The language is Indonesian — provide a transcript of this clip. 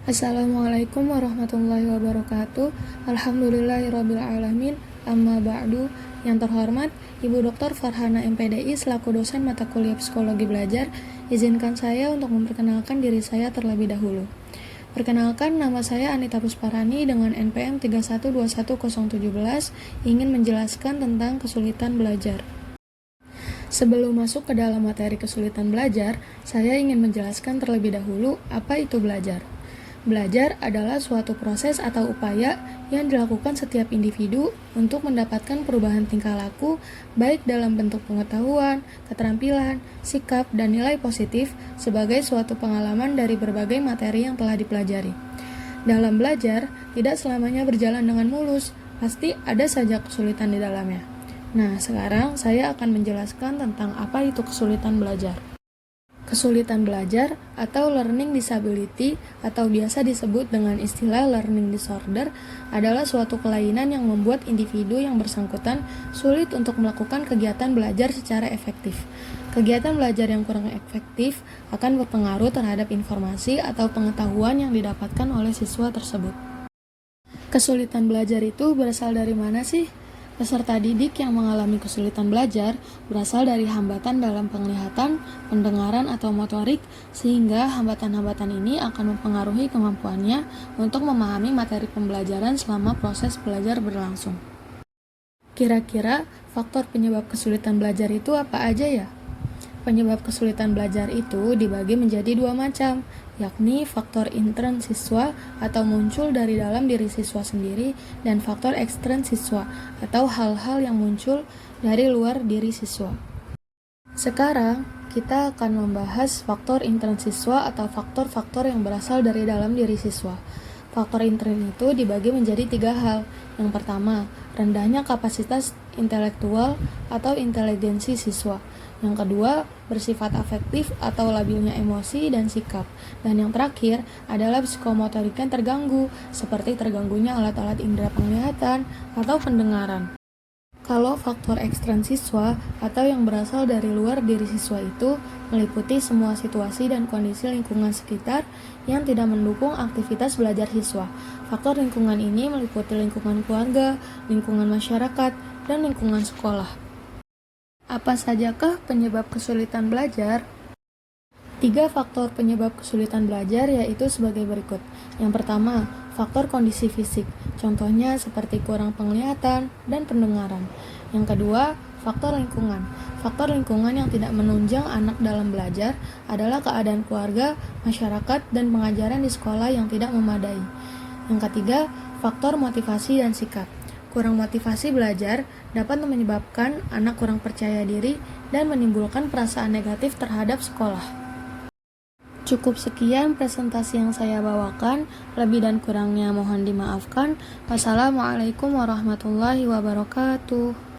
Assalamualaikum warahmatullahi wabarakatuh. Alhamdulillahirrabbilalamin. Amma ba'du. Yang terhormat Ibu Dr. Farhana MPDI selaku dosen mata kuliah psikologi belajar, izinkan saya untuk memperkenalkan diri saya terlebih dahulu. Perkenalkan, nama saya Anita Pusparani dengan NPM 3121017, ingin menjelaskan tentang kesulitan belajar. Sebelum masuk ke dalam materi kesulitan belajar, saya ingin menjelaskan terlebih dahulu apa itu belajar. Belajar adalah suatu proses atau upaya yang dilakukan setiap individu untuk mendapatkan perubahan tingkah laku, baik dalam bentuk pengetahuan, keterampilan, sikap, dan nilai positif sebagai suatu pengalaman dari berbagai materi yang telah dipelajari. Dalam belajar, tidak selamanya berjalan dengan mulus, pasti ada saja kesulitan di dalamnya. Nah, sekarang saya akan menjelaskan tentang apa itu kesulitan belajar. Kesulitan belajar atau learning disability atau biasa disebut dengan istilah learning disorder adalah suatu kelainan yang membuat individu yang bersangkutan sulit untuk melakukan kegiatan belajar secara efektif. Kegiatan belajar yang kurang efektif akan berpengaruh terhadap informasi atau pengetahuan yang didapatkan oleh siswa tersebut. Kesulitan belajar itu berasal dari mana sih? Peserta didik yang mengalami kesulitan belajar berasal dari hambatan dalam penglihatan, pendengaran, atau motorik, sehingga hambatan-hambatan ini akan mempengaruhi kemampuannya untuk memahami materi pembelajaran selama proses belajar berlangsung. Kira-kira faktor penyebab kesulitan belajar itu apa aja ya? Penyebab kesulitan belajar itu dibagi menjadi dua macam, yakni faktor intern siswa atau muncul dari dalam diri siswa sendiri dan faktor ekstern siswa atau hal-hal yang muncul dari luar diri siswa. Sekarang, kita akan membahas faktor intern siswa atau faktor-faktor yang berasal dari dalam diri siswa. Faktor intern itu dibagi menjadi tiga hal. Yang pertama, rendahnya kapasitas intelektual atau inteligensi siswa. Yang kedua, bersifat afektif atau labilnya emosi dan sikap. Dan yang terakhir adalah psikomotorik yang terganggu, seperti terganggunya alat-alat indera penglihatan atau pendengaran. Kalau faktor ekstern siswa atau yang berasal dari luar diri siswa itu meliputi semua situasi dan kondisi lingkungan sekitar yang tidak mendukung aktivitas belajar siswa. Faktor lingkungan ini meliputi lingkungan keluarga, lingkungan masyarakat, dan lingkungan sekolah. Apa sajakah penyebab kesulitan belajar? 3 faktor penyebab kesulitan belajar yaitu sebagai berikut. Yang pertama, faktor kondisi fisik, contohnya seperti kurang penglihatan dan pendengaran. Yang kedua, faktor lingkungan. Faktor lingkungan yang tidak menunjang anak dalam belajar adalah keadaan keluarga, masyarakat, dan pengajaran di sekolah yang tidak memadai. Yang ketiga, faktor motivasi dan sikap. Kurang motivasi belajar dapat menyebabkan anak kurang percaya diri dan menimbulkan perasaan negatif terhadap sekolah. Cukup sekian presentasi yang saya bawakan, lebih dan kurangnya mohon dimaafkan. Wassalamualaikum warahmatullahi wabarakatuh.